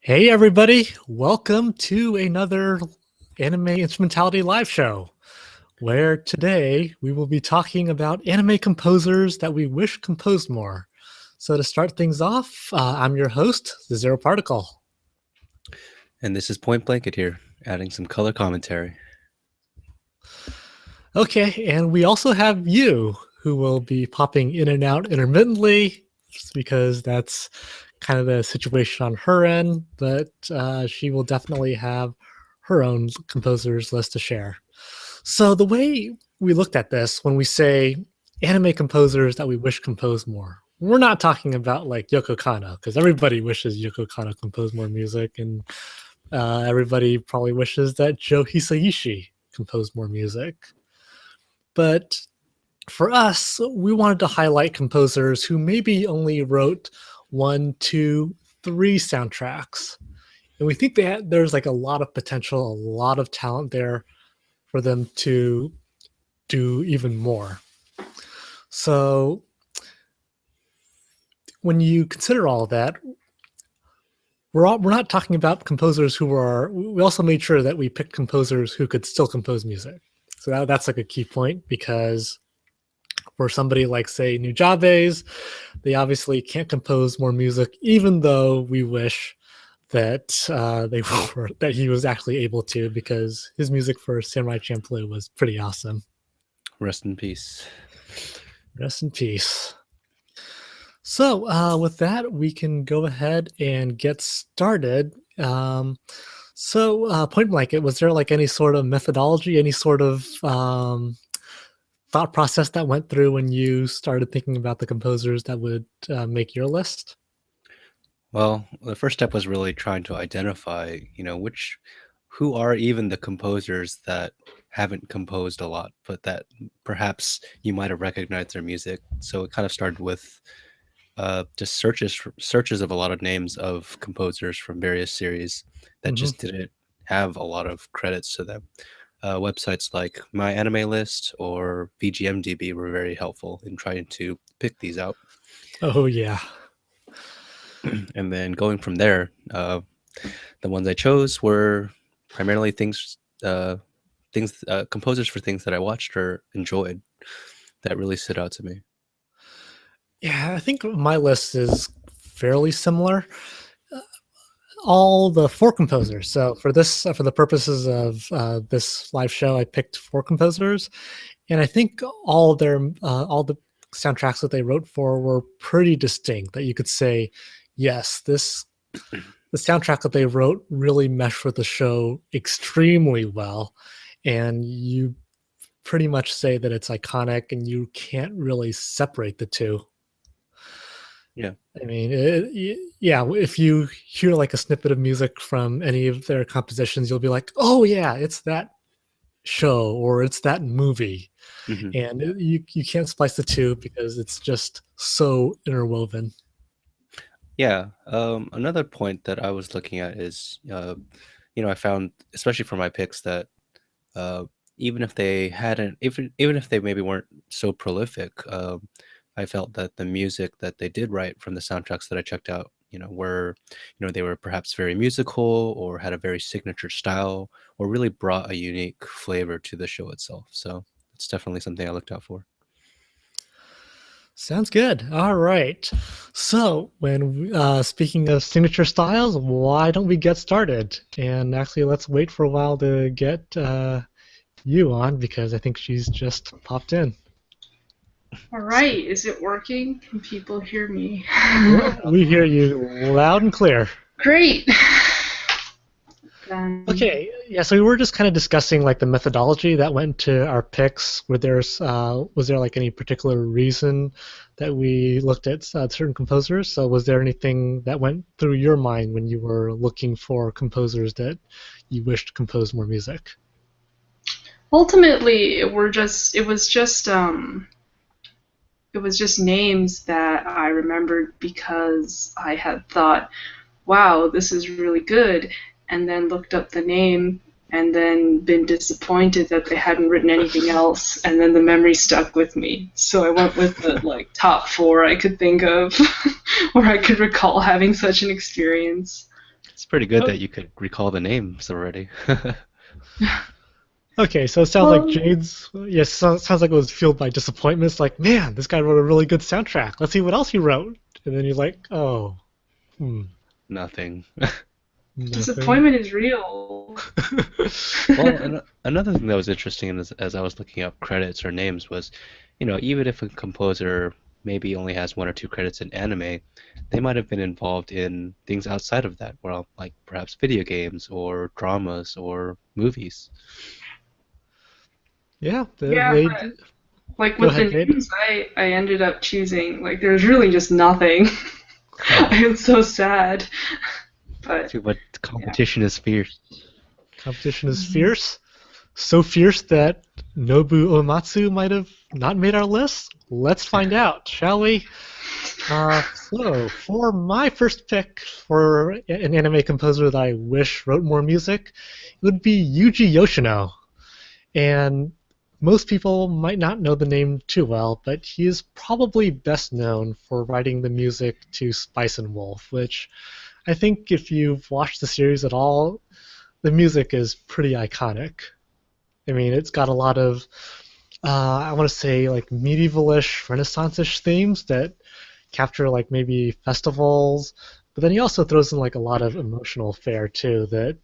Hey everybody, welcome to another Anime Instrumentality live show, where today we will be talking about anime composers that we wish composed more. So to start things off, I'm your host, the Zero Particle. And this is Point Blanket here, adding some color commentary. Okay, and we also have you, who will be popping in and out intermittently, just because that's kind of the situation on her end, but she will definitely have her own composers list to share. So the way we looked at this when we say anime composers that we wish composed more, we're not talking about like Yoko Kanno, because everybody wishes Yoko Kanno composed more music, and everybody probably wishes that Joe Hisaishi composed more music. But for us, we wanted to highlight composers who maybe only wrote one, two, three soundtracks. And we think that there's like a lot of potential, a lot of talent there for them to do even more. So when you consider all of that, we're not talking about composers who are. We also made sure that we picked composers who could still compose music. So that's like a key point, because for somebody like, say, Nujabes, they obviously can't compose more music, even though we wish that that he was actually able to, because his music for Samurai Champloo was pretty awesome. Rest in peace. Rest in peace. So with that, we can go ahead and get started. Point Blanket, was there like any sort of methodology, any sort of thought process that went through when you started thinking about the composers that would make your list? Well, the first step was really trying to identify, who are even the composers that haven't composed a lot, but that perhaps you might have recognized their music. So it kind of started with just searches of a lot of names of composers from various series that Hmm. just didn't have a lot of credits to them. Websites like My Anime List or VGMDB were very helpful in trying to pick these out. Oh yeah. And then going from there, the ones I chose were primarily composers for things that I watched or enjoyed that really stood out to me. Yeah, I think my list is fairly similar. Uh, All the four composers. So for this, for the purposes of this live show, I picked four composers, and I think all the soundtracks that they wrote for were pretty distinct. That you could say, yes, this the soundtrack that they wrote really meshed with the show extremely well, and you pretty much say that it's iconic, and you can't really separate the two. Yeah. I mean, yeah, if you hear like a snippet of music from any of their compositions, you'll be like, "Oh yeah, it's that show or it's that movie," Hmm. and you can't splice the two because it's just so interwoven. Yeah. Another point that I was looking at is, I found, especially for my picks, that uh, even if they hadn't, even if they maybe weren't so prolific, I felt that the music that they did write from the soundtracks that I checked out, they were perhaps very musical or had a very signature style or really brought a unique flavor to the show itself. So it's definitely something I looked out for. Sounds good. All right. So, when speaking of signature styles, why don't we get started? And actually, let's wait for a while to get you on, because I think she's just popped in. All right, is it working? Can people hear me? We hear you loud and clear. Great. Then, Okay, yeah. So we were just kind of discussing like the methodology that went into our picks. Was there like any particular reason that we looked at certain composers? So was there anything that went through your mind when you were looking for composers that you wished composed more music? ultimately, it was just names that I remembered because I had thought, wow, this is really good, and then looked up the name and then been disappointed that they hadn't written anything else, and then the memory stuck with me. So I went with the top four I could think of, or I could recall having such an experience. It's pretty good Oh, that you could recall the names already. okay, so it sounds like Well, Jade's. Yes, sounds like it was fueled by disappointment. It's like, man, this guy wrote a really good soundtrack. Let's see what else he wrote. And then you're like, oh, Nothing. nothing. disappointment is real. Well, another thing that was interesting as I was looking up credits or names was, even if a composer maybe only has one or two credits in anime, they might have been involved in things outside of that, well, like perhaps video games or dramas or movies. Yeah, Yeah, they. but like Go with the ahead, Jade. names, I ended up choosing like there's really just nothing. Oh, I was so sad, but too much yeah. competition is fierce. Competition is fierce. So fierce that Nobu Uematsu might have not made our list. Let's find out, shall we? So, for my first pick for an anime composer that I wish wrote more music, it would be Yuji Yoshino. And most people might not know the name too well, but he is probably best known for writing the music to Spice and Wolf, which I think if you've watched the series at all, the music is pretty iconic. I mean, it's got a lot of, I want to say, like medievalish, Renaissance-ish themes that capture like maybe festivals, but then he also throws in like a lot of emotional fare too that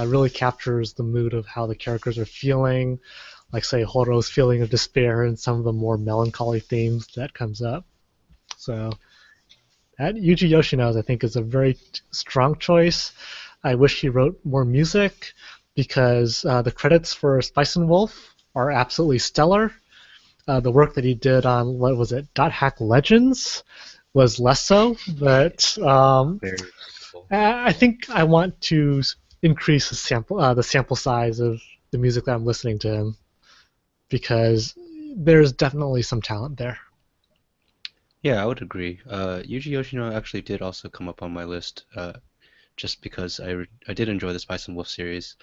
really captures the mood of how the characters are feeling, like say Horo's feeling of despair and some of the more melancholy themes that comes up. So that Yuji Yoshino's I think is a very strong choice. I wish he wrote more music because the credits for Spice and Wolf are absolutely stellar. The work that he did on what was it, Dot Hack Legends, was less so. But Very cool. I think I want to increase the sample size of the music that I'm listening to him because there's definitely some talent there. Yeah, I would agree. Yuji Yoshino actually did also come up on my list, just because I did enjoy the Spice and Wolf series.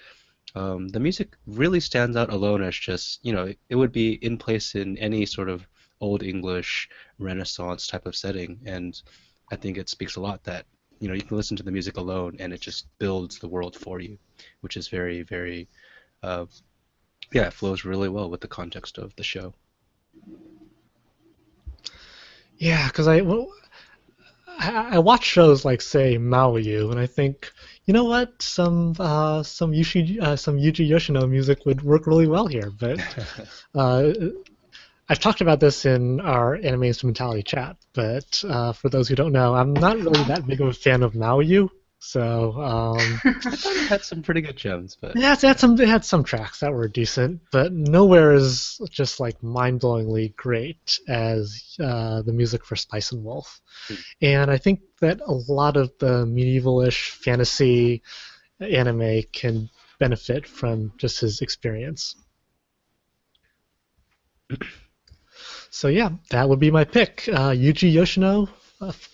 The music really stands out alone as just, it would be in place in any sort of Old English Renaissance type of setting, and I think it speaks a lot that, you can listen to the music alone and it just builds the world for you, which is very, very, uh, yeah, it flows really well with the context of the show. Yeah, because I watch shows like say Maoyu, and I think, you know what, some Yuji Yoshino music would work really well here. But uh, I've talked about this in our anime instrumentality chat. But for those who don't know, I'm not really that big of a fan of Maoyu. So I thought it had some pretty good gems, but it had some tracks that were decent, but nowhere is just like mind-blowingly great as the music for Spice and Wolf. yeah. And I think that a lot of the medievalish fantasy anime can benefit from just his experience. So yeah, that would be my pick. Yuji Yoshino,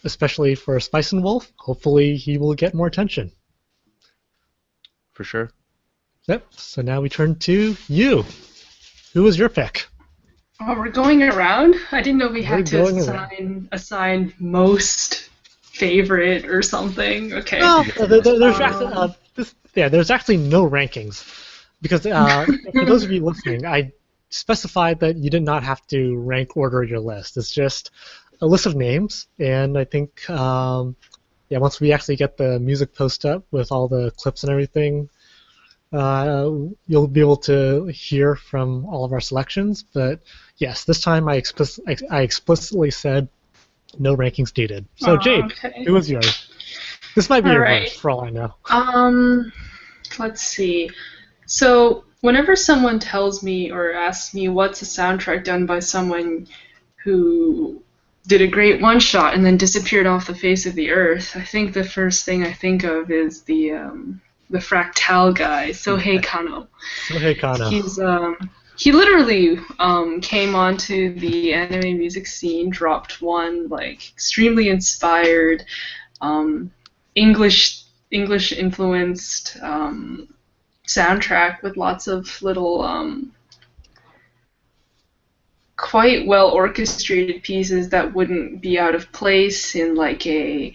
especially for Spice and Wolf. Hopefully he will get more attention. For sure. Yep. So now we turn to you. Who was your pick? Oh, we're going around? I didn't know we We're had to going around. assign most favorite or something. Okay. Well, Um, there's actually no rankings because for those of you listening, I specified that you did not have to rank order your list. It's just a list of names, and I think yeah, once we actually get the music post up with all the clips and everything, you'll be able to hear from all of our selections. But yes, this time I explicitly said no rankings needed. So Jade, okay. who was yours? This might be All your right. verse, for all I know. Let's see. So, whenever someone tells me or asks me what's a soundtrack done by someone who did a great one shot and then disappeared off the face of the earth, I think the first thing I think of is the Fractal guy, Sohei Kano. Sohei Kano. He literally came onto the anime music scene, dropped one like extremely inspired, um, English influenced soundtrack with lots of little quite well orchestrated pieces that wouldn't be out of place in like a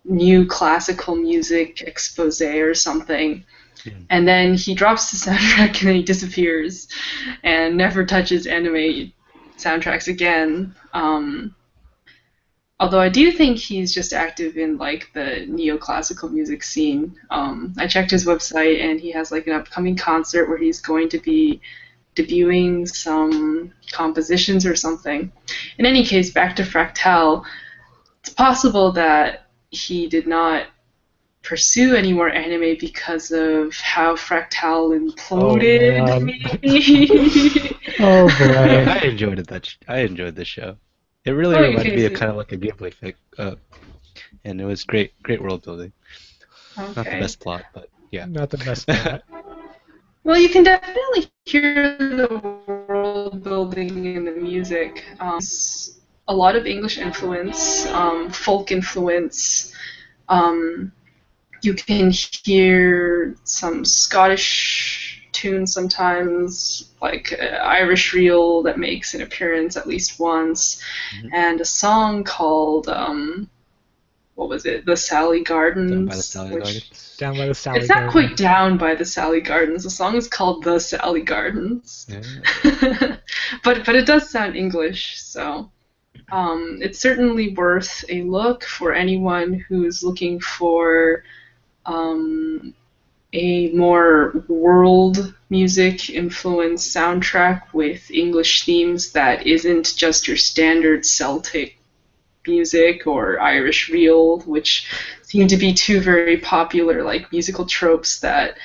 new classical music expose or something. And then he drops the soundtrack and then he disappears and never touches anime soundtracks again. Although I do think he's just active in like the neoclassical music scene. I checked his website and he has like an upcoming concert where he's going to be debuting some compositions or something. In any case, back to Fractal, it's possible that he did not pursue any more anime because of how Fractal imploded. Maybe. Oh boy. I enjoyed it. I enjoyed the show. It really Okay, reminded me of so- kind of like a Ghibli fic, and it was great world building. Not the Okay. best plot, but yeah. Not the best part. Well, you can definitely hear the world building in the music. It's a lot of English influence, folk influence. You can hear some Scottish tunes sometimes, like Irish reel that makes an appearance at least once, and a song called what was it? The Sally Gardens. Down by the Sally which- Gardens. Down by the Sally It's not Garden. quite down by the Sally Gardens. The song is called The Sally Gardens. Yeah. but it does sound English, so it's certainly worth a look for anyone who's looking for a more world music influenced soundtrack with English themes that isn't just your standard Celtic music or Irish reel, which seem to be two very popular like musical tropes that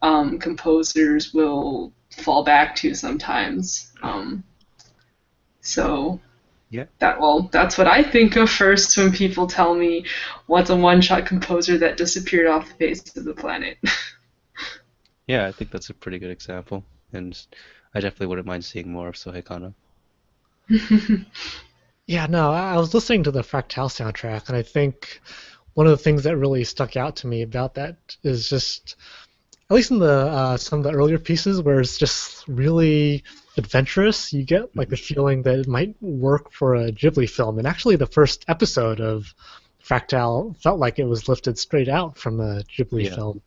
composers will fall back to sometimes. So Yeah. that's what I think of first when people tell me what's a one-shot composer that disappeared off the face of the planet. Yeah, I think that's a pretty good example, and I definitely wouldn't mind seeing more of Sohei Kano. Yeah, no, I was listening to the Fractal soundtrack, and I think one of the things that really stuck out to me about that is just, at least in the some of the earlier pieces, where it's just really adventurous. You get like the feeling that it might work for a Ghibli film, and actually, the first episode of Fractal felt like it was lifted straight out from a Ghibli Yeah. film.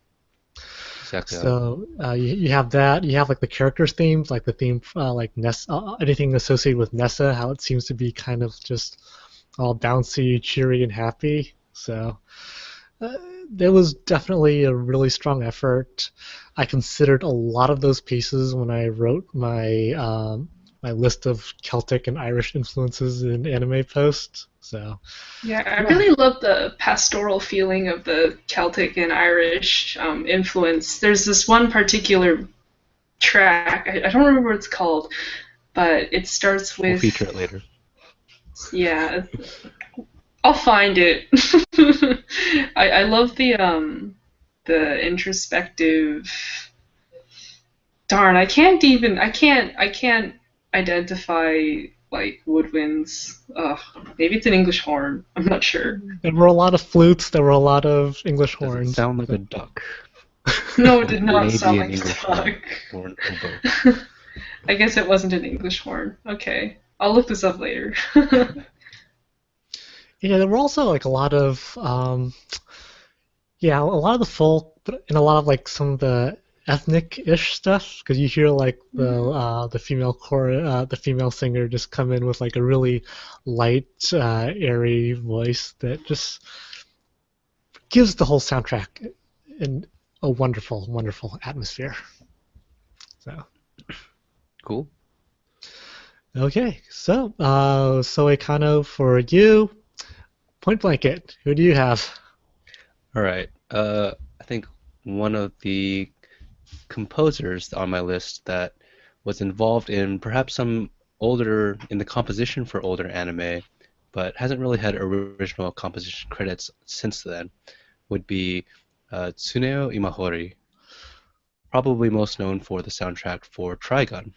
Exactly. So you have that. You have like the characters' themes, like the theme, like Nessa, anything associated with Nessa, how it seems to be kind of just all bouncy, cheery, and happy. So there was definitely a really strong effort. I considered a lot of those pieces when I wrote my my list of Celtic and Irish influences in anime post. So Yeah, I really love the pastoral feeling of the Celtic and Irish influence. There's this one particular track, I don't remember what it's called, but it starts We'll with. feature it later. Yeah, I'll find it. I love the introspective. Darn, I can't identify like woodwinds. Ugh, maybe it's an English horn. I'm not sure. there were a lot of flutes. There were a lot of English Does it horns. sound like a duck? No, it did not Maybe sound an like a English duck. horn or both. I guess it wasn't an English horn. Okay, I'll look this up later. Yeah, there were also like a lot of yeah, a lot of the folk, but and a lot of like some of the ethnic-ish stuff, because you hear like the female the female singer just come in with like a really light, airy voice that just gives the whole soundtrack in a wonderful, wonderful atmosphere. So Cool. okay, so Soe Kano for you, Point Blanket. Who do you have? All right. I think one of the composers on my list that was involved in perhaps some older in the composition for older anime, but hasn't really had original composition credits since then, would be Tsuneo Imahori, probably most known for the soundtrack for Trigun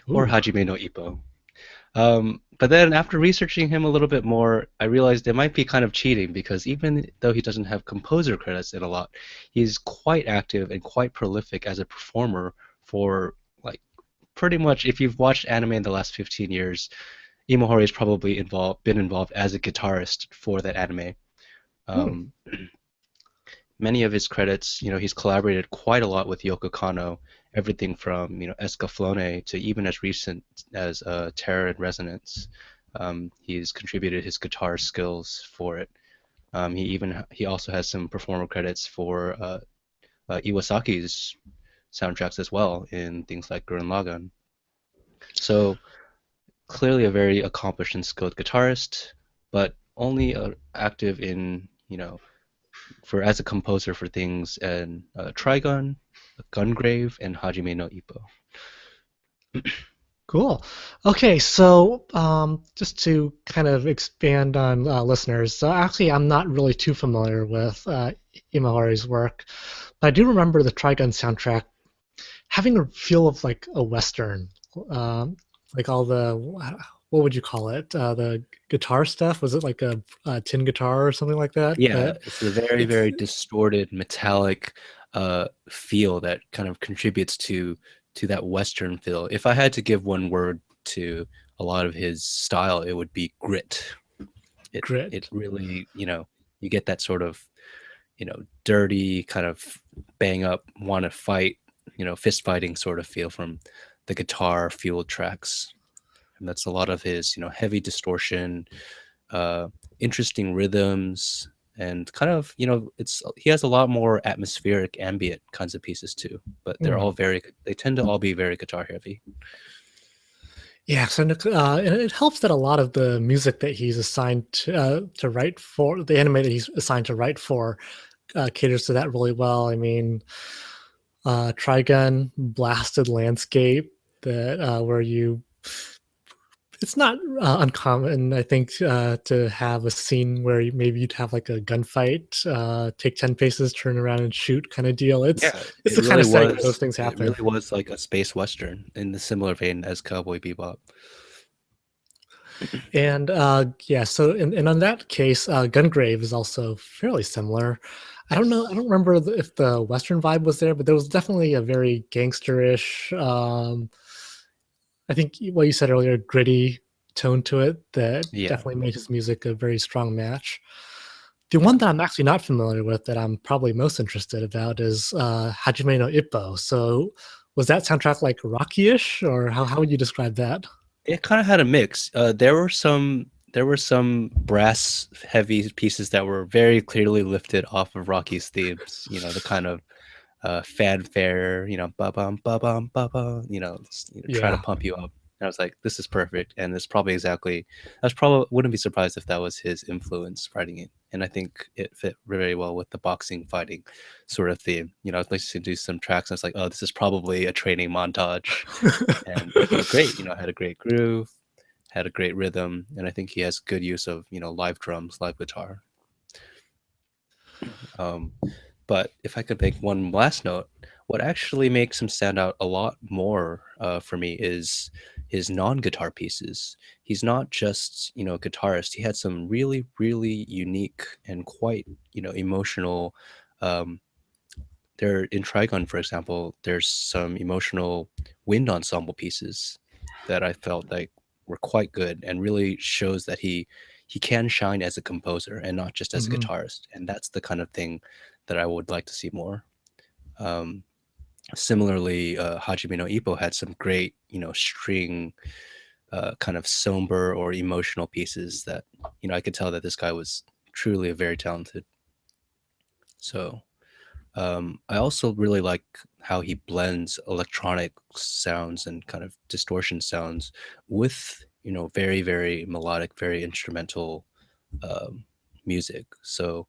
or Ooh. Hajime no Ippo. But then after researching him a little bit more, I realized it might be kind of cheating because even though he doesn't have composer credits in a lot, he's quite active and quite prolific as a performer for like pretty much if you've watched anime in the last 15 years, Imahori has probably been involved as a guitarist for that anime. Hmm. Um, Many of his credits, he's collaborated quite a lot with Yoko Kanno, everything from, Escaflowne to even as recent as Terror and Resonance. He's contributed his guitar skills for it. He also has some performer credits for Iwasaki's soundtracks as well in things like Gurren Lagann. So clearly a very accomplished and skilled guitarist, but only active in for as a composer for things in Trigun, Gungrave, and Hajime no Ippo. Cool. Okay, so just to kind of expand on listeners, so actually I'm not really too familiar with Imahari's work, but I do remember the Trigun soundtrack having a feel of like a Western, like all the, what would you call it? The guitar stuff? Was it like a tin guitar or something like that? Yeah, But it's a very, it's very distorted metallic feel that kind of contributes to that Western feel. If I had to give one word to a lot of his style, it would be grit. It grit. really, you get that sort of, dirty kind of bang up, want to fight, fist fighting sort of feel from the guitar fueled tracks. And that's a lot of his, heavy distortion, uh, interesting rhythms, and kind of, he has a lot more atmospheric, ambient kinds of pieces too. But Hmm. they tend to all be very guitar heavy. Yeah, so and it helps that a lot of the music that he's assigned to write for, the anime that he's assigned to write for, caters to that really well. I mean, Trigun, Blasted Landscape, that where you, it's not uncommon, I think, to have a scene where maybe you'd have like a gunfight, take 10 paces, turn around and shoot kind of deal. Yeah, It's the kind of setting where those things it happen. really was like a space western in the similar vein as Cowboy Bebop. And yeah, so and on that case, Gungrave is also fairly similar. I don't know. I Yes. don't remember if the Western vibe was there, but there was definitely a very gangsterish. I think what you said earlier, gritty tone to it that Yeah, definitely made his music a very strong match. The one yeah. that I'm actually not familiar with that I'm probably most interested about is Hajime no Ippo. So was that soundtrack like rocky-ish, or how would you describe that? It kind of had a mix. There were some brass heavy pieces that were very clearly lifted off of Rocky's themes. The kind of fanfare, ba bum ba bum ba bum, try to Yeah. pump you up. And I was like, this is perfect, and it's probably exactly. I was probably wouldn't be surprised if that was his influence writing it, and I think it fit very well with the boxing fighting sort of theme. I was listening to some tracks, and I was like, oh, this is probably a training montage, and it felt great. Had a great groove, had a great rhythm, and I think he has good use of live drums, live guitar. Um, but if I could make one last note, what actually makes him stand out a lot more for me is his non-guitar pieces. He's not just a guitarist. He had some really, really unique and quite emotional. Um, there in Trigun, for example, there's some emotional wind ensemble pieces that I felt like were quite good and really shows that he can shine as a composer and not just as a Mhm. guitarist. And that's the kind of thing that I would like to see more. Um, Similarly, Hajime no Ippo had some great, string, kind of somber or emotional pieces that, I could tell that this guy was truly a very talented. So I also really like how he blends electronic sounds and kind of distortion sounds with, very, very melodic, very instrumental um, music. So,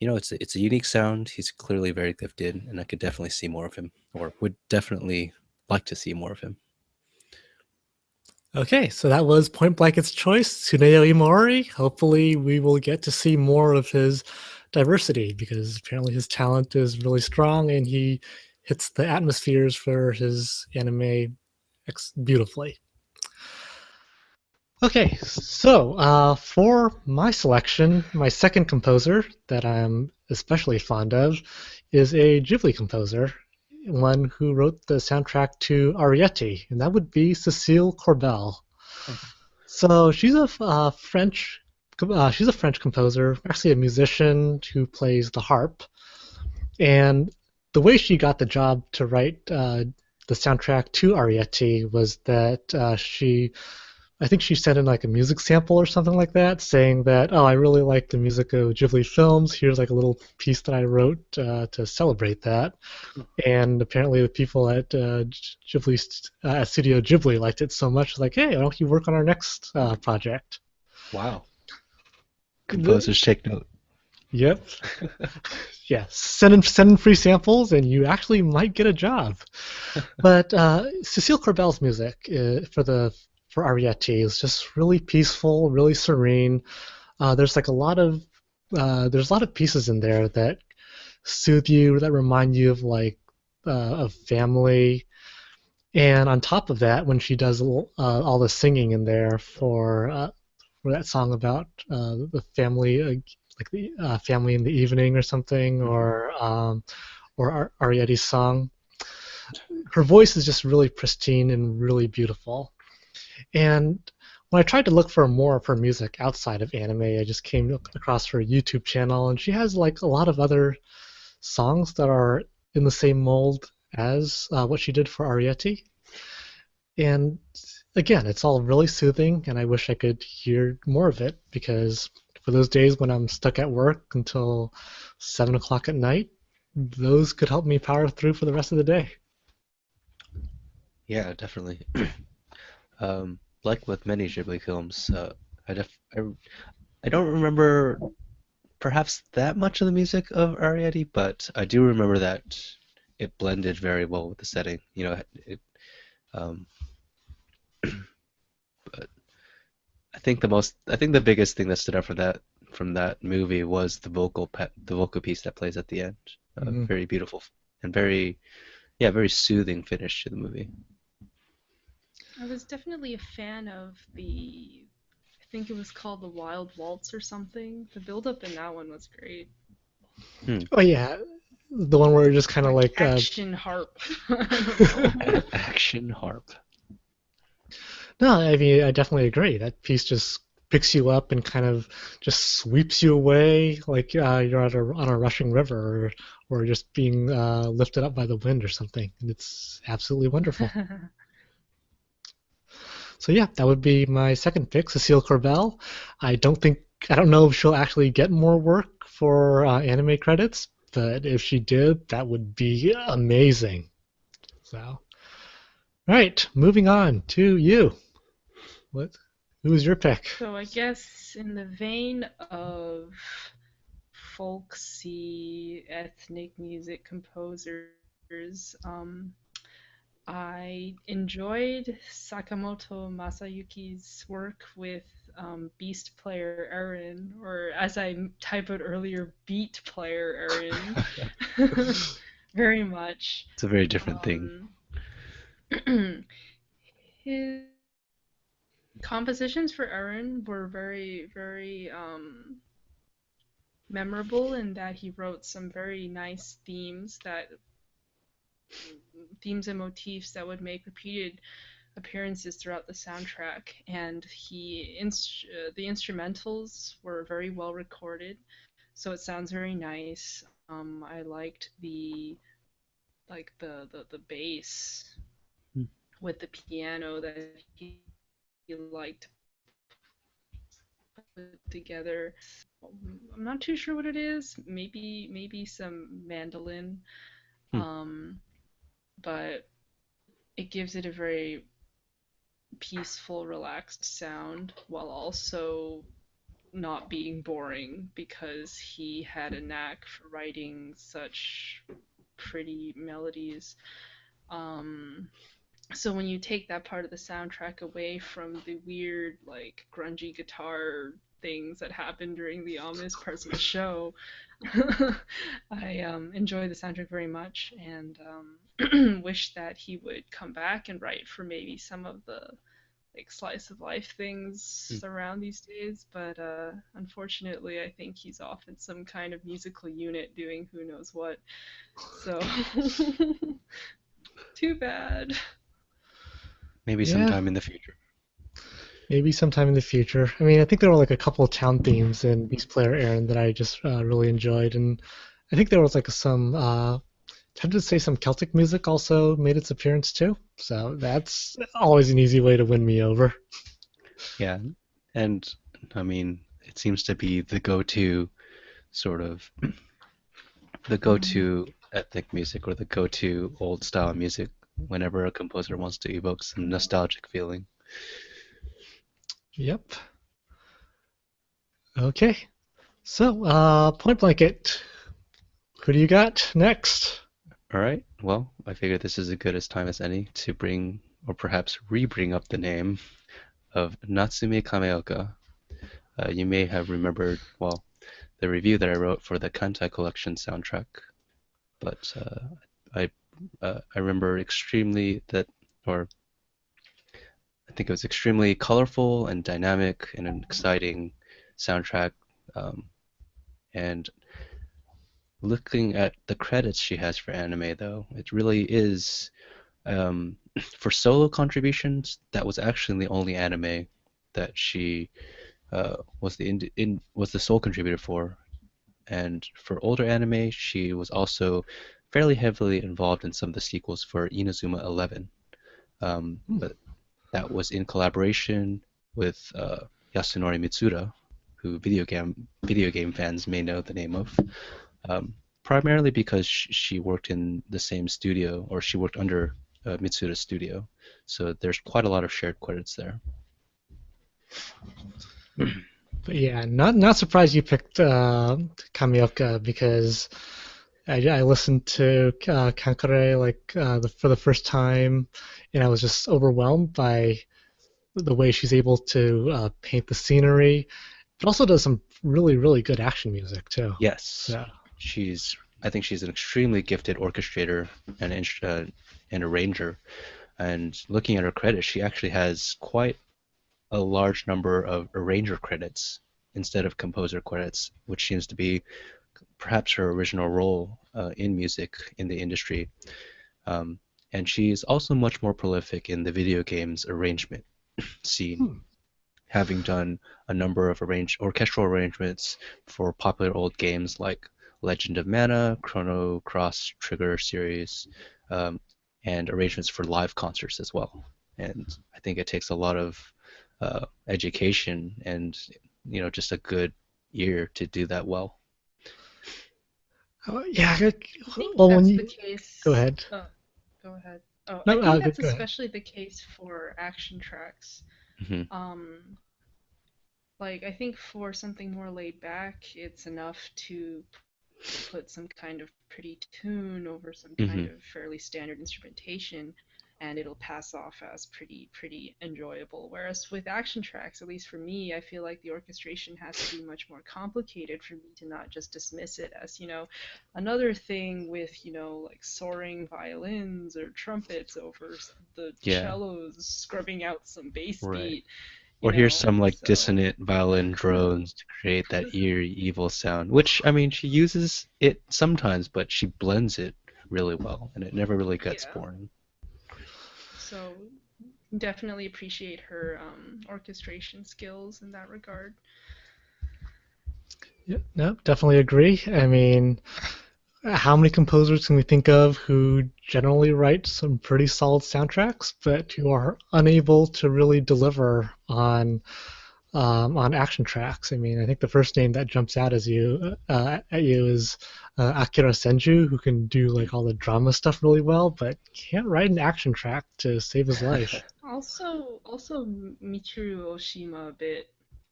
it's a unique sound. He's clearly very gifted, and I could definitely see more of him, or would definitely like to see more of him. Okay, so that was Point Blanket's choice, Tsuneo Imori. Hopefully, we will get to see more of his diversity because apparently his talent is really strong and he hits the atmospheres for his anime beautifully. Okay, so for my selection, my second composer that I'm especially fond of is a Ghibli composer, one who wrote the soundtrack to Arrietty, and that would be Cécile Corbel. Oh, So she's a French she's a French composer, actually a musician who plays the harp. And the way she got the job to write the soundtrack to Arrietty was that I think she sent in like a music sample or something like that, saying that, oh, I really like the music of Ghibli films. Here's like a little piece that I wrote to celebrate that. And apparently the people at Ghibli, at Studio Ghibli liked it so much, like, hey, why don't you work on our next project? Wow. The- Composers take note. Yep. Yeah, send in free samples, and you actually might get a job. But Cecile Corbel's music for Arrietty is just really peaceful, really serene. There's like there's a lot of pieces in there that soothe you, that remind you of like of family. And on top of that, when she does all the singing in there for that song about the family, like the family in the evening or something, or Arrietty's song, her voice is just really pristine and really beautiful. And when I tried to look for more of her music outside of anime, I just came across her YouTube channel, and she has like a lot of other songs that are in the same mold as what she did for Arrietty. And again, it's all really soothing, and I wish I could hear more of it because for those days when I'm stuck at work until 7 o'clock at night, those could help me power through for the rest of the day. Yeah, definitely. Like with many Ghibli films, I, def I don't remember perhaps that much of the music of Arrietty, but I do remember that it blended very well with the setting. Um, but I think the biggest thing that stood out from that movie was the vocal piece that plays at the end. Mhm. Very beautiful and very soothing finish to the movie. I was definitely a fan of I think it was called the Wild Waltz or something. The build up in that one was great. Oh yeah, the one where it just kind of like Action harp. I don't know. Action harp. no, I mean I definitely agree. That piece just picks you up and kind of just sweeps you away like you're on a rushing river or just being lifted up by the wind or something. And it's absolutely wonderful. So yeah, that would be my second pick, Cecile Corbel. I don't know if she'll actually get more work for anime credits, but if she did, that would be amazing. So, all right, moving on to you. What? Who's your pick? So I guess in the vein of folksy ethnic music composers, I enjoyed Sakamoto Masayuki's work with Beast Player Aaron, or as I typoed earlier, Beat Player Aaron, very much. It's a very different thing. His compositions for Aaron were very, very memorable in that he wrote some very nice themes and motifs that would make repeated appearances throughout the soundtrack, and the instrumentals were very well recorded, so it sounds very nice. I liked the bass Hmm. with the piano that he liked to put together. I'm not too sure what it is. Maybe some mandolin. Hmm. But it gives it a very peaceful, relaxed sound while also not being boring because he had a knack for writing such pretty melodies. So when you take that part of the soundtrack away from the weird, like, grungy guitar things that happen during the ominous parts of the show, I enjoy the soundtrack very much and wish that he would come back and write for maybe some of the like slice of life things around these days. But unfortunately, I think he's off in some kind of musical unit doing who knows what. So too bad. Maybe Yeah. sometime in the future. Maybe sometime in the future. I mean, I think there were like a couple of town themes in Beast Player Aaron that I just really enjoyed, and I think there was like some tempted to say some Celtic music also made its appearance too. So that's always an easy way to win me over. Yeah, and I mean, it seems to be the go-to sort of the go-to ethnic music or the go-to old style music whenever a composer wants to evoke some nostalgic feeling. Yep. Okay. So, Point Blanket, who do you got next? All right, well, I figure this is as good as time as any to bring or perhaps re-bring up the name of Natsume Kameoka. You may have remembered, well, the review that I wrote for the Kantai Collection soundtrack, but I remember extremely that, or I think it was extremely colorful and dynamic and an exciting soundtrack. Um, and looking at the credits she has for anime, though, it really is for solo contributions. That was actually the only anime that she was the sole contributor for. And for older anime, she was also fairly heavily involved in some of the sequels for Inazuma 11. But that was in collaboration with Yasunori Mitsuda, who video game fans may know the name of, primarily because she worked in the same studio, or she worked under Mitsuda's studio. So there's quite a lot of shared credits there. But yeah, not surprised you picked Kamioka because I listened to Kankare for the first time, and I was just overwhelmed by the way she's able to paint the scenery, but also does some really really good action music too. Yes, So I think she's an extremely gifted orchestrator and arranger. And looking at her credits, she actually has quite a large number of arranger credits instead of composer credits, which seems to be perhaps her original role in music in the industry. And she's also much more prolific in the video games arrangement scene, having done a number of orchestral arrangements for popular old games like Legend of Mana, Chrono Cross Trigger series, and arrangements for live concerts as well. And I think it takes a lot of education and just a good ear to do that well. yeah, I think well that's when the you case. go ahead. Go ahead. Oh, No, I think that's go ahead. especially the case for action tracks. Mhm. Like I think for something more laid back, it's enough to put some kind of pretty tune over some kind of fairly standard instrumentation, and it'll pass off as pretty enjoyable. Whereas with action tracks, at least for me, I feel like the orchestration has to be much more complicated for me to not just dismiss it as, another thing with, like soaring violins or trumpets over the Yeah. cellos scrubbing out some bass Right. beat. Or here's some like so- dissonant violin drones to create that eerie, evil sound, which, I mean, she uses it sometimes, but she blends it really well, and it never really gets Yeah. boring. So definitely appreciate her orchestration skills in that regard. Yeah, no, definitely agree. I mean, how many composers can we think of who generally write some pretty solid soundtracks, but who are unable to really deliver on action tracks? I mean, I think the first name that jumps out at you is Akira Senju, who can do like all the drama stuff really well, but can't write an action track to save his life. Also Michiru Oshima a bit.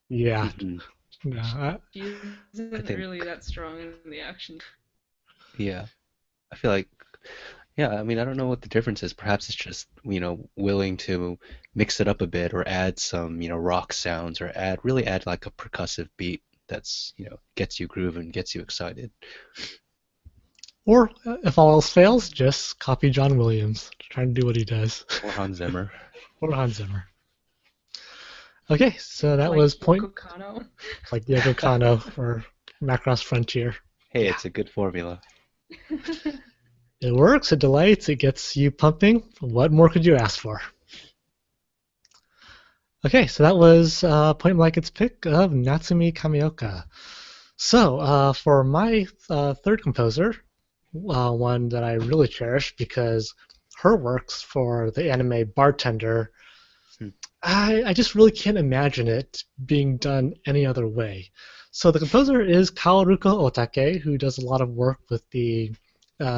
Yeah. Mhm. No, She isn't think- really that strong in the action. Yeah. I feel like, yeah, I mean, I don't know what the difference is. Perhaps it's just, willing to mix it up a bit or add some, rock sounds or really add like a percussive beat that's, gets you grooving, gets you excited. or if all else fails, just copy John Williams, trying to do what he does, Or Hans Zimmer. or Hans Zimmer. Okay, so that like was point Yoko Kanno. like Yoko Kanno for Macross Frontier. Hey, Yeah. it's a good formula. It works, it delights, it gets you pumping. What more could you ask for? Okay, so that was Point Blanket's pick of Natsumi Kamioka. So for my third composer, one that I really cherish because her works for the anime Bartender, Hmm. I just really can't imagine it being done any other way. So the composer is Kaoruko Otake, who does a lot of work with the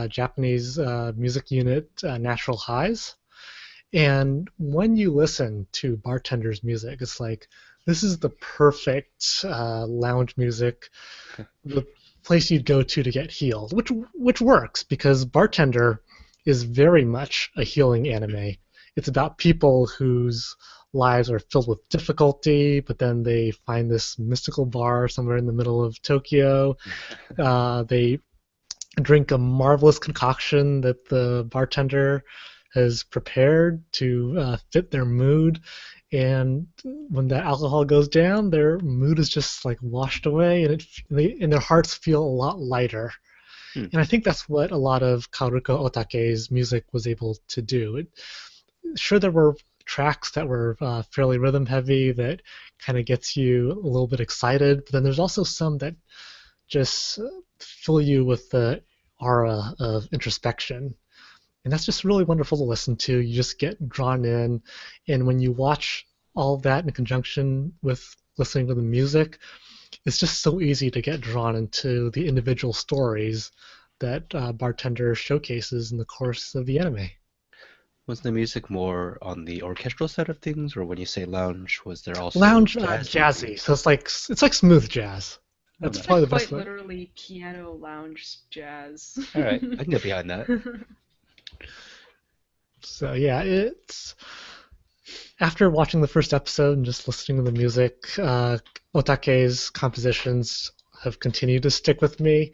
Japanese music unit Natural Highs. And when you listen to Bartender's music, it's like this is the perfect lounge music, the place you'd go to get healed, which works because Bartender is very much a healing anime. It's about people whose lives are filled with difficulty, but then they find this mystical bar somewhere in the middle of Tokyo. They drink a marvelous concoction that the bartender has prepared to fit their mood. And when the alcohol goes down, their mood is just like washed away, and their hearts feel a lot lighter. Hmm. And I think that's what a lot of Kaoruko Otake's music was able to do. Sure, there were tracks that were fairly rhythm heavy that kind of gets you a little bit excited, but then there's also some that just fill you with the aura of introspection. And that's just really wonderful to listen to. You just get drawn in. And when you watch all of that in conjunction with listening to the music, it's just so easy to get drawn into the individual stories that Bartender showcases in the course of the anime. Was the music more on the orchestral side of things, or when you say lounge, was there also Lounge jazz? jazzy, so it's like smooth jazz. Oh, That's nice. probably Like the best quite way. literally piano lounge jazz. All right, I can get behind that. So yeah, it's after watching the first episode and just listening to the music, Otake's compositions have continued to stick with me,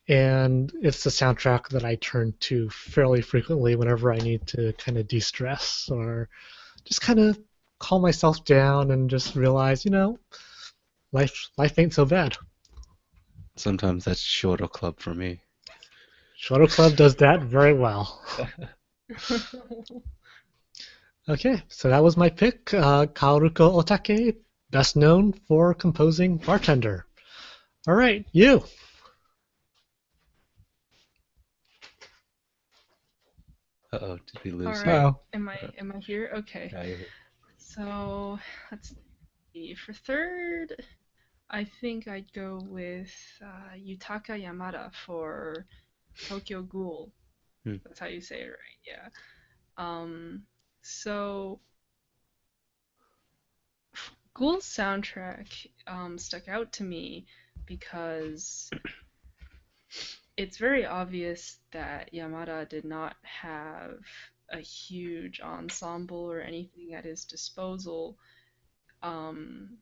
and it's the soundtrack that I turn to fairly frequently whenever I need to kind of de-stress or just kind of calm myself down and just realize, life ain't so bad. Sometimes that's Shoro Club for me. Shuttle Club does that very well. Okay, so that was my pick. Kaoruko Otake, best known for composing Bartender. All right, you. Uh-oh, did we lose All you? right. Oh, Am I here? Okay. Yeah, you're here. So let's see. For third, I think I'd go with Yutaka Yamada for Tokyo Ghoul. Hmm. That's how you say it, right? Yeah. So Ghoul's soundtrack stuck out to me because it's very obvious that Yamada did not have a huge ensemble or anything at his disposal. Um,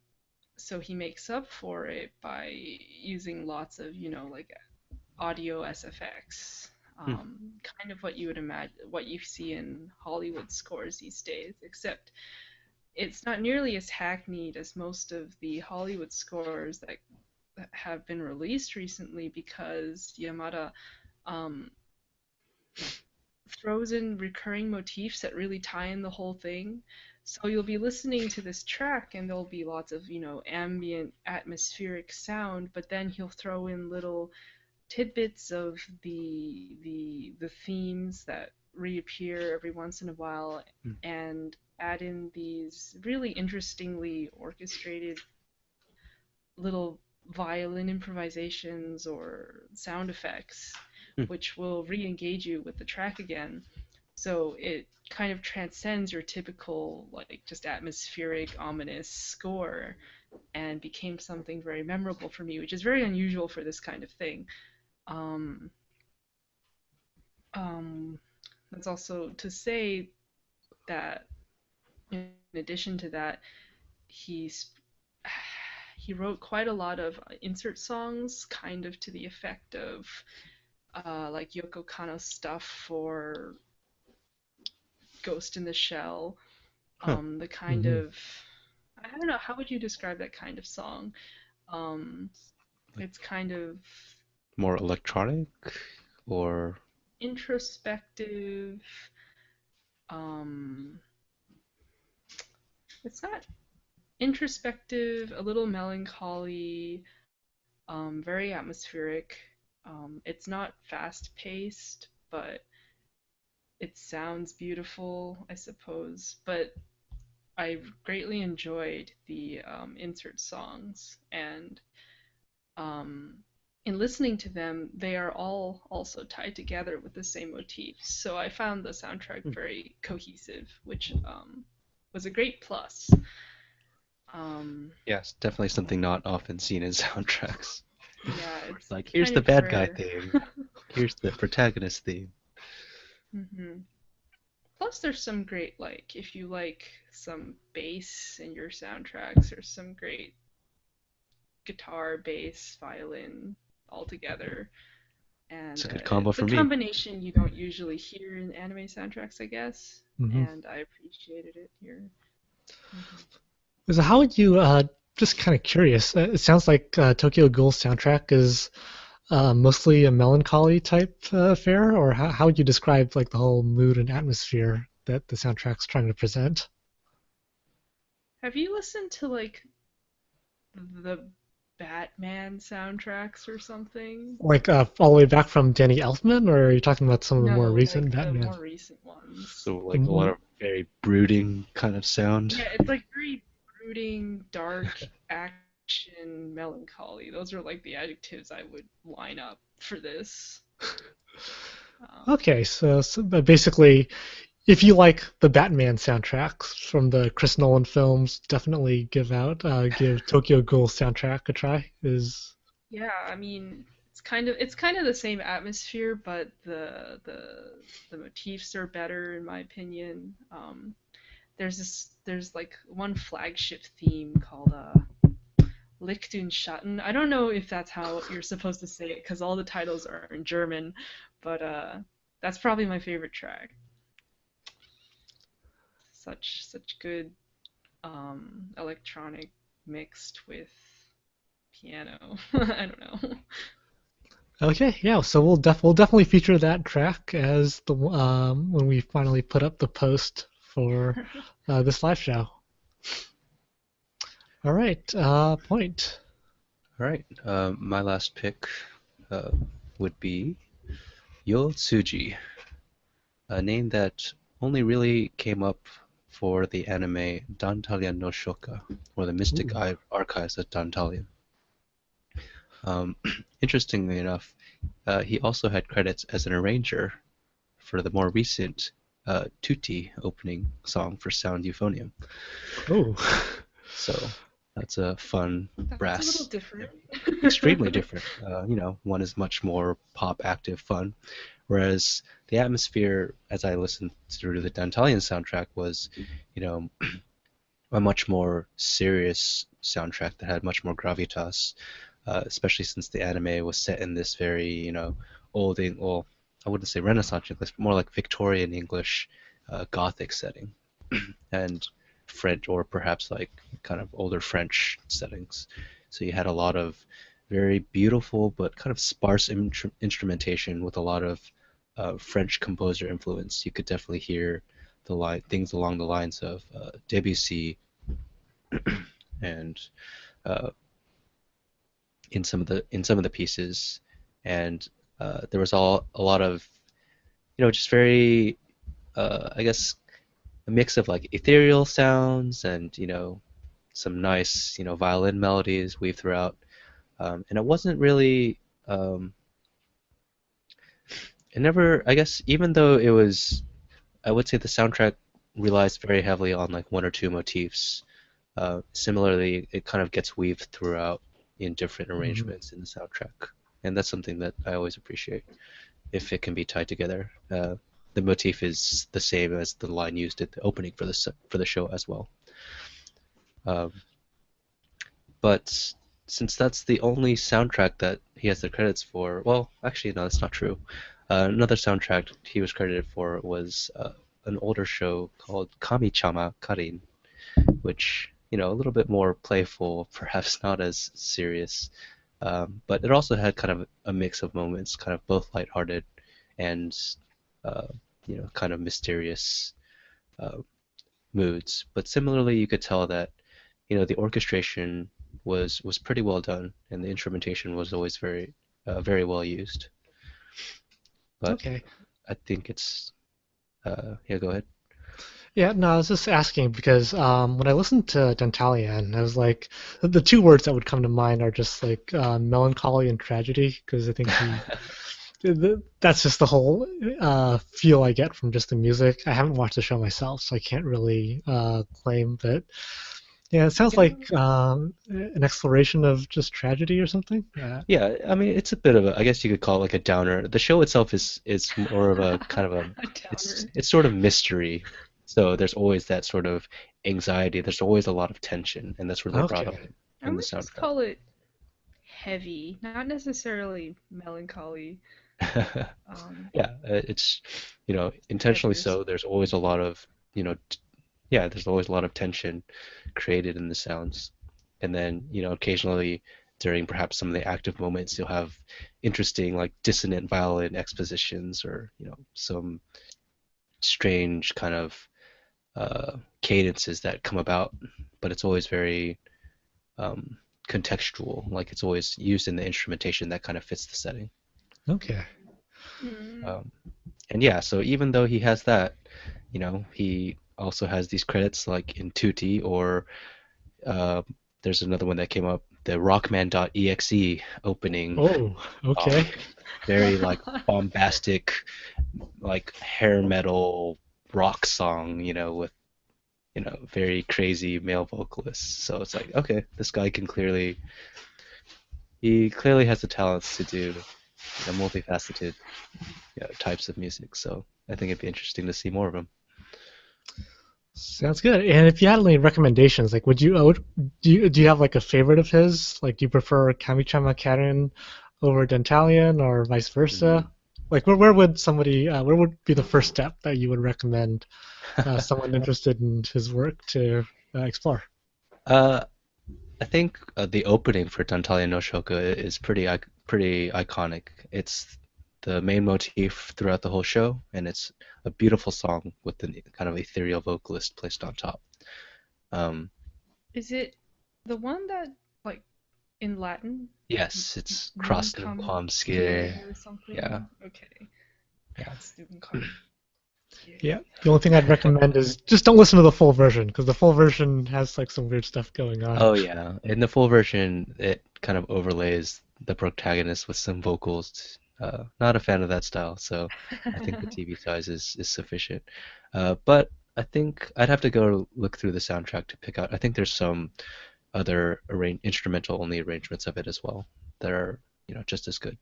so he makes up for it by using lots of, like audio SFX. Hmm. Kind of what you would imagine, what you see in Hollywood scores these days, except it's not nearly as hackneyed as most of the Hollywood scores that have been released recently because Yamada um, throws in recurring motifs that really tie in the whole thing. So you'll be listening to this track and there'll be lots of, ambient atmospheric sound, but then he'll throw in little tidbits of the themes that reappear every once in a while Hmm. and add in these really interestingly orchestrated little violin improvisations or sound effects, Hmm. which will re-engage you with the track again. So it kind of transcends your typical, like, just atmospheric, ominous score and became something very memorable for me, which is very unusual for this kind of thing. Um, um, that's also to say that in addition to that, he's he wrote quite a lot of insert songs, kind of to the effect of like Yoko Kanno stuff for Ghost in the Shell. Huh. The kind mhm. of, I don't know, how would you describe that kind of song? Um, Like it's kind of more electronic, or introspective. Um, it's not introspective, a little melancholy, very atmospheric. It's not fast paced, but it sounds beautiful, I suppose. But I greatly enjoyed the insert songs, and um, in listening to them, they are all also tied together with the same motifs. So I found the soundtrack very cohesive, which was a great plus. Um, Yes, definitely something not often seen in soundtracks. yeah, it's Like, here's kind the of bad guy rare. theme. Here's the protagonist theme. hmm Plus, there's some great, like, if you like some bass in your soundtracks, there's some great guitar, bass, violin all together. It's And a good combo it's a for me. combination you don't usually hear in anime soundtracks, I guess, Hmm. and I appreciated it here. hmm So how would you, just kind of curious, it sounds like Tokyo Ghoul soundtrack is mostly a melancholy type affair, or how would you describe like the whole mood and atmosphere that the soundtrack's trying to present? Have you listened to like the Batman soundtracks or something? Like all the way back from Danny Elfman, or are you talking about some of the more No, recent like the Batman? more recent ones. So, like, a lot Mm, of very brooding kind of sound. Yeah, it's like very brooding, dark, action, melancholy. Those are like the adjectives I would line up for this. Um, okay, but basically, if you like the Batman soundtracks from the Chris Nolan films, definitely give Tokyo Ghoul soundtrack a try. Is Yeah, I mean, it's kind of the same atmosphere, but the motifs are better in my opinion. There's like one flagship theme called Lichtun Schatten. I don't know if that's how you're supposed to say it because all the titles are in German, but that's probably my favorite track. Such good electronic mixed with piano. I don't know. okay, yeah. So we'll definitely feature that track as the when we finally put up the post for this live show. All right, point. All right. My last pick uh, would be Yotsuji, a name that only really came up for the anime Dantalian no Shoka, or the Mystic Ooh. Archives of Dantalian. Interestingly enough, he also had credits as an arranger for the more recent Tutti opening song for Sound Euphonium. Oh. So that's a fun That's a little brass, different. extremely different. One is much more pop, active, fun, whereas the atmosphere, as I listened through the Dantalian soundtrack, was, you know, a much more serious soundtrack that had much more gravitas, especially since the anime was set in this very, well, I wouldn't say Renaissance English, but more like Victorian English, Gothic setting, and French, or perhaps like kind of older French settings. So you had a lot of very beautiful but kind of sparse instrumentation with a lot of French composer influence. You could definitely hear things along the lines of Debussy and uh, in some of the pieces, and there was a lot of just very I guess a mix of like ethereal sounds and some nice violin melodies weaved throughout, and it wasn't really it never I guess even though it was I would say the soundtrack relies very heavily on like one or two motifs. Similarly, it kind of gets weaved throughout in different Mhm. arrangements in the soundtrack, and that's something that I always appreciate if it can be tied together. The motif is the same as the line used at the opening for the show as well. Um, but since that's the only soundtrack that he has the credits for, well, actually no, that's not true. Another soundtrack he was credited for was an older show called Kami-chama Karin, which a little bit more playful, perhaps not as serious, but it also had kind of a mix of moments, kind of both lighthearted and uh, kind of mysterious uh, moods. But similarly, you could tell that the orchestration was pretty well done, and the instrumentation was always very well used. But Okay. I think it's yeah, go ahead. Yeah, no, I was just asking because when I listened to Dentalian, I was like, the two words that would come to mind are just like melancholy and tragedy, because I think that's just the whole feel I get from just the music. I haven't watched the show myself, so I can't really claim that. Yeah, it sounds Yeah. like an exploration of just tragedy or something. Yeah, I mean it's a bit of a, I guess you could call it like a downer. The show itself is more of a kind of a, A downer. it's sort of mystery. So there's always that sort of anxiety. There's always a lot of tension, and that's really brought up Okay. I in the would just soundtrack. call it heavy, not necessarily melancholy. Yeah, it's intentionally Heavier. so. There's always a lot of yeah, there's always a lot of tension created in the sounds, and then occasionally during perhaps some of the active moments you'll have interesting like dissonant violin expositions or some strange kind of cadences that come about, but it's always very um, contextual. Like it's always used in the instrumentation that kind of fits the setting. Okay. Mm. Um, and yeah, so even though he has that, he also has these credits like in Tutti or uh, there's another one that came up, the Rockman.exe opening Oh, song, okay. very like bombastic, like hair metal rock song, with very crazy male vocalists. So it's like, okay, this guy he clearly has the talents to do multifaceted types of music. So I think it'd be interesting to see more of him. Sounds good. And if you had any recommendations, like do you have like a favorite of his? Like do you prefer Kamichama Karen over Dentalian or vice Mhm. versa? Like where would somebody where would be the first step that you would recommend someone interested in his work to explore? uh, I think the opening for Tantalia no Shoku is pretty iconic. It's the main motif throughout the whole show, and it's a beautiful song with the kind of ethereal vocalist placed on top. Um, Is it the one that, like, in Latin? yes, it's Nun Cross come Quam Kyrie Scire. or Yeah, something? Okay. yeah. That's Nun come Yeah. Kyrie. The only thing I'd recommend is just don't listen to the full version because the full version has like some weird stuff going on. Oh yeah. In the full version, it kind of overlays the protagonist with some vocals. Not a fan of that style, so I think the TV size is sufficient. But I think I'd have to go look through the soundtrack to pick out. I think there's some other instrumental only arrangements of it as well that are, just as good.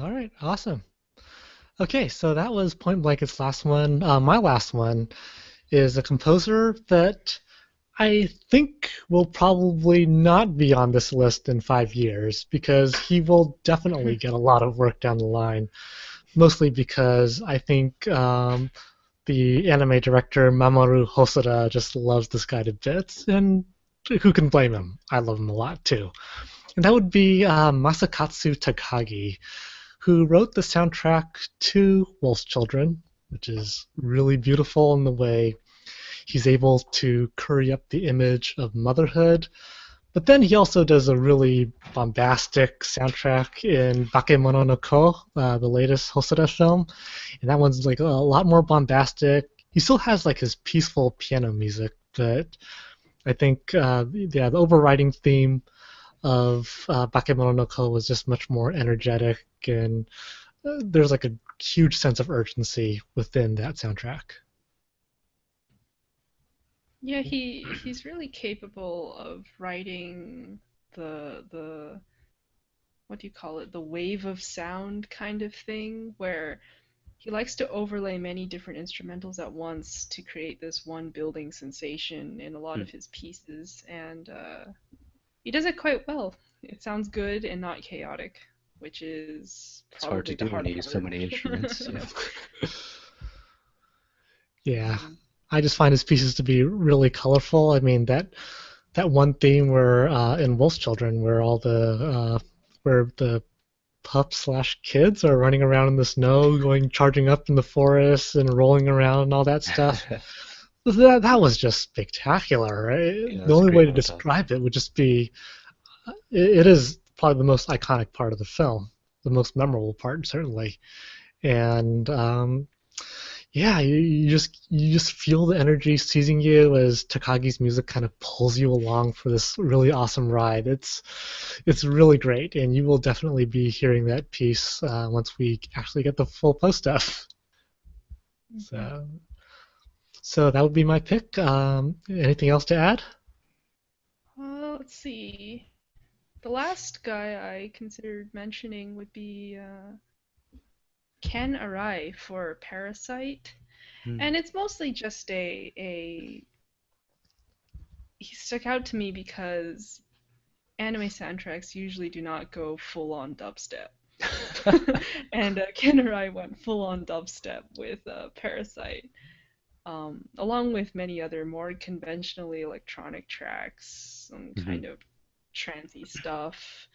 All right, awesome. Okay, so that was Point Blanket's last one. My last one is a composer that I think will probably not be on this list in 5 years because he will definitely get a lot of work down the line. Mostly because I think the anime director Mamoru Hosoda just loves this guy to bits, and who can blame him? I love him a lot too. And that would be Masakatsu Takagi, who wrote the soundtrack to Wolf's Children, which is really beautiful in the way he's able to curry up the image of motherhood. But then he also does a really bombastic soundtrack in Bakemono no Ko, the latest Hosoda film, and that one's like a lot more bombastic. He still has like his peaceful piano music, but I think yeah, the overriding theme of Bakemono no Ko was just much more energetic, and there's like a huge sense of urgency within that soundtrack. Yeah, he's really capable of writing the what do you call it? The wave of sound kind of thing, where he likes to overlay many different instrumentals at once to create this one building sensation in a lot Hmm. of his pieces, and he does it quite well. It sounds good and not chaotic, which is It's hard to probably the do when hard you use so part. many instruments. Yeah. Yeah, Mm. I just find his pieces to be really colorful. I mean that one theme where in Wolf's Children where the pups slash kids are running around in the snow, going charging up in the forest and rolling around and all that stuff. that was just spectacular, right? Yeah, The that's a only way great to montage. describe it would just be it is probably the most iconic part of the film, the most memorable part, certainly. And yeah, you just feel the energy seizing you as Takagi's music kind of pulls you along for this really awesome ride. It's really great, and you will definitely be hearing that piece once we actually get the full post stuff. So, so that would be my pick. Anything else to add? Let's see. The last guy I considered mentioning would be Ken Arai for Parasite. Hmm. And it's mostly just a he stuck out to me because anime soundtracks usually do not go full on dubstep. And Ken Arai went full on dubstep with Parasite, along with many other more conventionally electronic tracks, some Mhm. kind of transy stuff.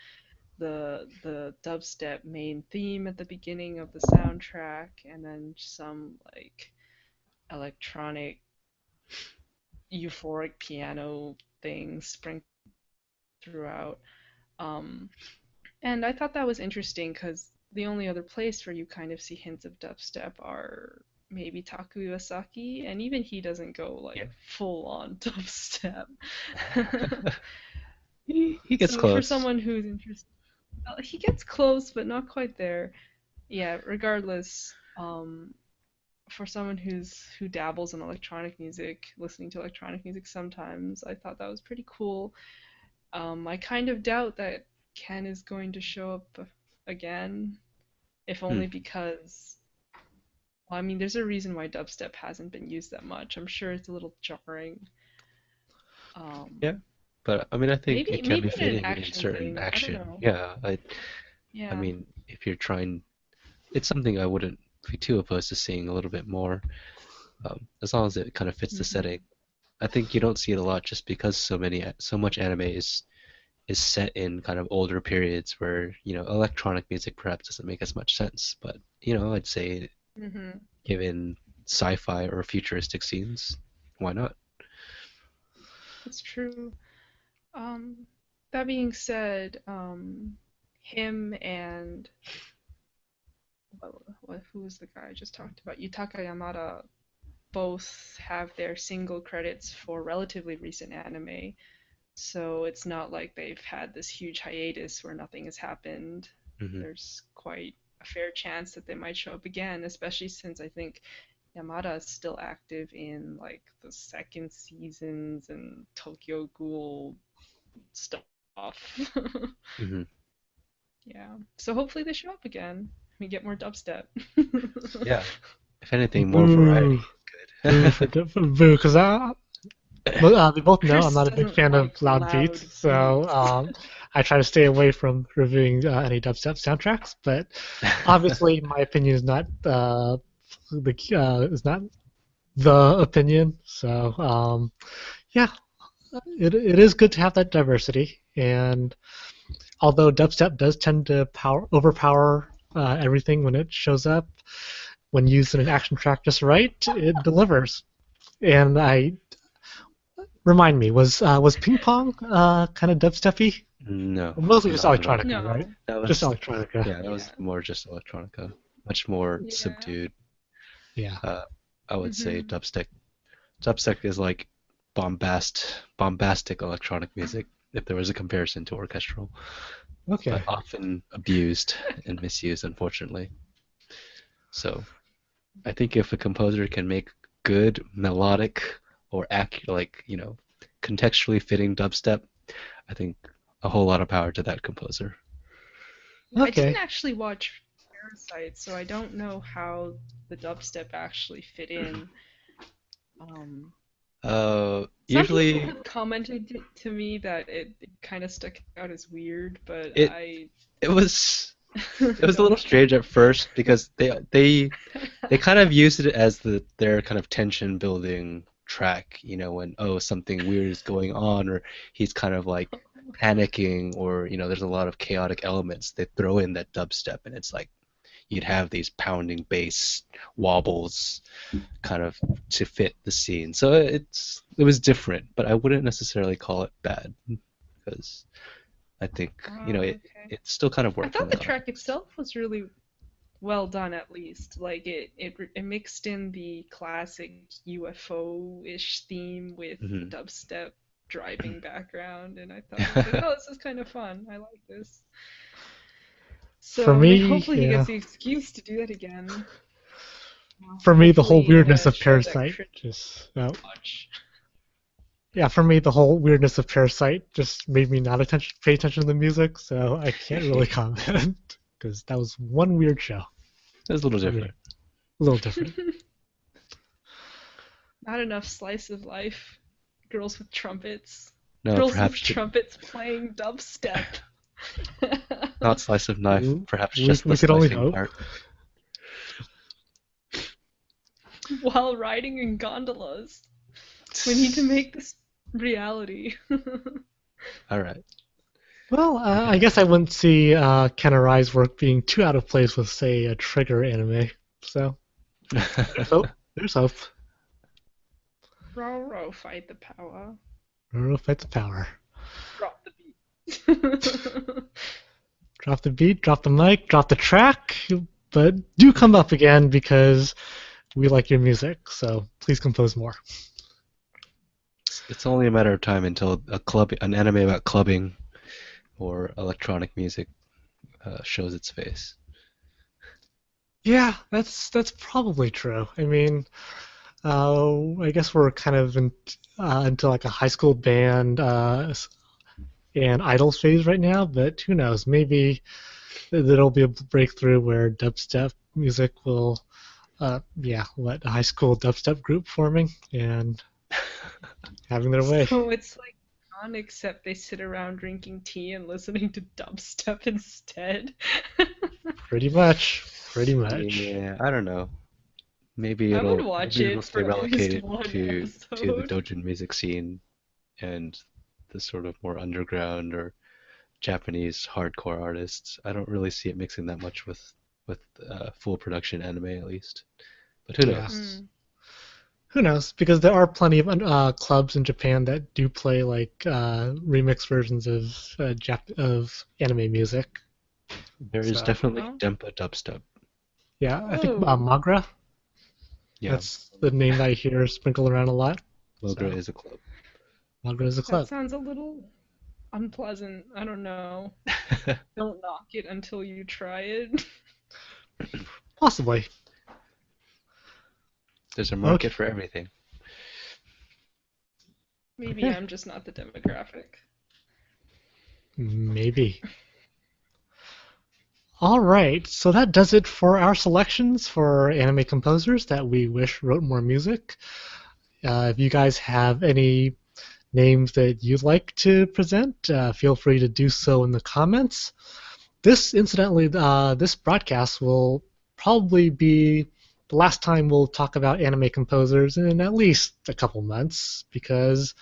The dubstep main theme at the beginning of the soundtrack, and then some like electronic euphoric piano things sprinkled throughout. Um, and I thought that was interesting because the only other place where you kind of see hints of dubstep are maybe Taku Iwasaki, and even he doesn't go Yeah. like full on dubstep. He gets So for close. someone who's interested, he gets close, but not quite there. Yeah, regardless, for someone who dabbles in electronic music, listening to electronic music sometimes, I thought that was pretty cool. I kind of doubt that Ken is going to show up again, if Hmm. only because, well, I mean, there's a reason why dubstep hasn't been used that much. I'm sure it's a little jarring. Yeah, Um, but I mean, I think maybe it can be maybe in an fitting in action certain thing. I don't action. know. Yeah, I Yeah. mean, if you're trying, it's something I wouldn't be too opposed to seeing a little bit more, as long as it kind of fits the Hmm. setting. I think you don't see it a lot just because so much anime is set in kind of older periods where, electronic music perhaps doesn't make as much sense. But, I'd say Hmm. given sci-fi or futuristic scenes, why not? That's true. That being said, him and who was the guy I just talked about? Yutaka Yamada both have their single credits for relatively recent anime, so it's not like they've had this huge hiatus where nothing has happened. Hmm. There's quite a fair chance that they might show up again, especially since I think Yamada is still active in like the second seasons and Tokyo Ghoul stuff. Hmm. Yeah. So hopefully they show up again. We get more dubstep. Yeah. If anything, more variety Boo, boo is good. for boo, because we both know I'm Chris not a big doesn't fan of like loud beats, loud so beats. I try to stay away from reviewing any dubstep soundtracks. But obviously, my opinion is not the opinion. So yeah, it is good to have that diversity. And although dubstep does tend to overpower everything when it shows up, when used in an action track just right, it delivers. And I remind me, was ping pong kind of dubsteppy? No, Mostly just not at all. electronica, right? No. That Just was, electronica. yeah, that Yeah. was more just electronica, much more Yeah. subdued. Yeah. Uh, I would say Mhm. dubstep. Dubstep is like bombastic electronic music, if there was a comparison to orchestral, but Okay. often abused and misused, unfortunately. So I think if a composer can make good melodic or accurate, like, contextually fitting dubstep, I think a whole lot of power to that composer. I didn't Okay. actually watch Parasite, so I don't know how the dubstep actually fit in. Um, some people Usually have commented to me that it kind of stuck out as weird, but it I it was it was a little don't. strange at first because they kind of used it as their kind of tension building track, when something weird is going on or he's kind of like panicking or there's a lot of chaotic elements. They throw in that dubstep and it's like you'd have these pounding bass wobbles kind of to fit the scene. So it was different, but I wouldn't necessarily call it bad because I think Okay. it still kind of I worked in thought the the track context. itself was really well done, at least. Like it mixed in the classic UFO-ish theme with the Hmm. dubstep driving background, and I thought it was like, oh, this is kind of fun. I like this. For So me, hopefully he yeah. gets the excuse to do that again. For me, the whole Hopefully weirdness a of show that Parasite Chris just watch. yeah, for me, the whole weirdness of Parasite just made me not pay attention to the music, so I can't really It comment because that was one weird show was a little for me. different. A little different. Not enough slice of life. Girls with trumpets. No, Girls with perhaps trumpets playing dubstep. not slice of knife, perhaps We just the could only slicing hope. part. While riding in gondolas. We need to make this reality. All right. Well, I guess I wouldn't see Ken Arai's work being too out of place with, say, a Trigger anime. So there's hope. There's hope. Row, fight the power. Fight the power. Drop the beat. Drop the beat, drop the mic, drop the track, but do come up again because we like your music. So please compose more. It's only a matter of time until an anime about clubbing or electronic music shows its face. Yeah, that's probably true. I mean, I guess we're kind of into like a high school band and idol phase right now, but who knows? Maybe there'll be a breakthrough where dubstep music will, let a high school dubstep group forming and having their way. So it's like fun, except they sit around drinking tea and listening to dubstep instead. Pretty much. Pretty much. Yeah, I don't know. Maybe I would watch it'll it stay for at least relocated one to the episode. doujin music scene and the sort of more underground or Japanese hardcore artists. I don't really see it mixing that much with full production anime at least. But who Yeah. knows? Who knows? Because there are plenty of clubs in Japan that do play like remix versions of anime music. There is So, definitely Oh. Dempa dubstep. yeah, I think Oh. Magra. Yeah, That's the name that I hear sprinkled around a lot. Mogra So, is a club. Magra is a That club. sounds a little unpleasant. I don't know. Don't knock it until you try it. Possibly. There's a market Okay. for everything. Maybe Okay. I'm just not the demographic. Maybe. All right, so that does it for our selections for anime composers that we wish wrote more music. If you guys have any names that you'd like to present, feel free to do so in the comments. Incidentally, this broadcast will probably be the last time we'll talk about anime composers in at least a couple months, because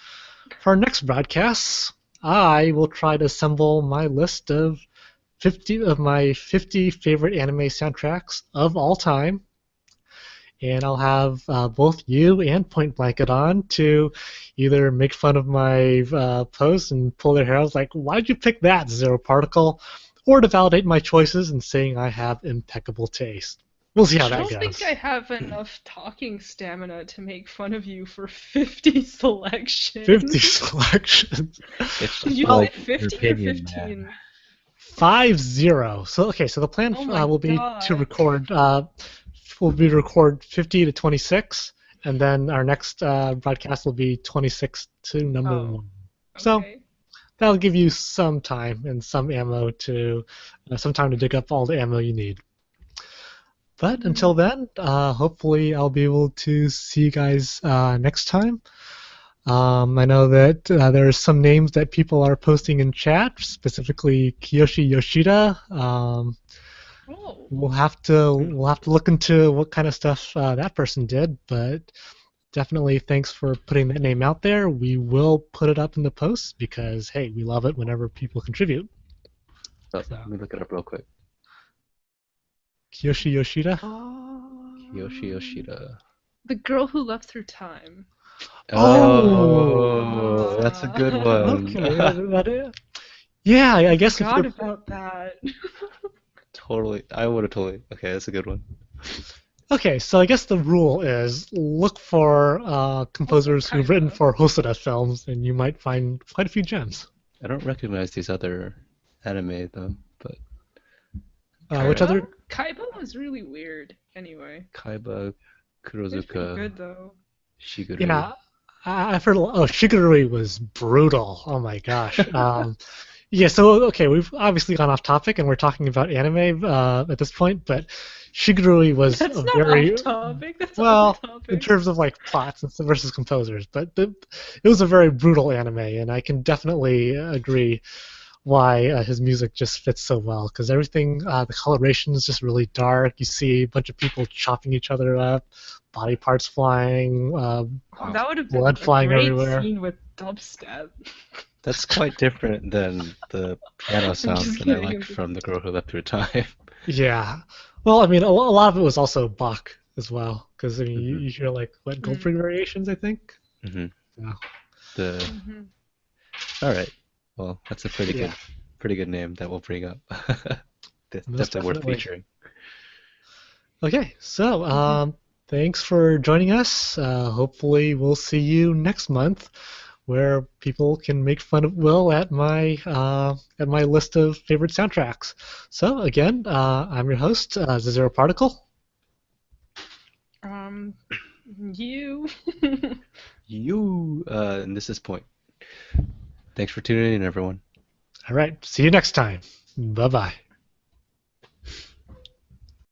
for our next broadcast, I will try to assemble my list of 50 of my 50 favorite anime soundtracks of all time, and I'll have both you and Point Blanket on to either make fun of my post and pull their hair out like, "Why'd you pick that, Zero Particle?" or to validate my choices and saying I have impeccable taste. We'll see how I that don't goes. think I have enough talking stamina to make fun of you for 50 selections. 50 selections. It's Did just you like say your 50 or opinion, 15? man. 5-0. So okay, so the plan Oh my will be God. to record 50 to 26, and then our next broadcast will be 26 to number Oh, 1. So Okay. that'll give you some time and some ammo some time to dig up all the ammo you need. But until then, hopefully I'll be able to see you guys next time. I know that there are some names that people are posting in chat, specifically Kiyoshi Yoshida. Oh. We'll have to look into what kind of stuff that person did, but definitely thanks for putting that name out there. We will put it up in the post because hey, we love it whenever people contribute. So, let me look it up real quick. Kiyoshi Yoshida. Oh. Yoshi Yoshida. The girl who left through time. Oh, that's a good one. Okay, yeah, I guess if Forgot you're about that. Totally. I would have totally. Okay, that's a good one. okay. So I guess the rule is look for composers who've written Kaiba. for Hosoda films, and you might find quite a few gems. I don't recognize these other anime though, but Which other? Kaiba was really weird. Anyway, Kaiba, it's pretty Kurozuka, good though. Shiguru. Yeah, I've heard. Oh, Shigarui was brutal. Oh my gosh. Yeah. So okay, we've obviously gone off topic, and we're talking about anime at this point, but Shigarui was That's a not very off topic. That's well on topic. in terms of like plots and stuff versus composers, but it was a very brutal anime, and I can definitely agree why his music just fits so well because everything, the coloration is just really dark. You see a bunch of people chopping each other up, body parts flying. Oh, that would have been Blood a flying great everywhere. scene with dubstep. That's quite different than the piano sounds just that I kidding, I'm liked just from The Girl Who Left Through Time. Yeah. Well, I mean, a lot of it was also Bach as well, because I mean, Mhm. you hear like what Goldberg variations, I think. hmm Yeah. The hmm all right. Well, that's a Yeah. pretty good name that we'll bring up. That's Most definitely worth definitely. featuring. Okay, so thanks for joining us. Hopefully, we'll see you next month, where people can make fun of Will at my list of favorite soundtracks. So again, I'm your host, The Zero Particle. You. And this is Point. Thanks for tuning in, everyone. All right, see you next time. Bye bye.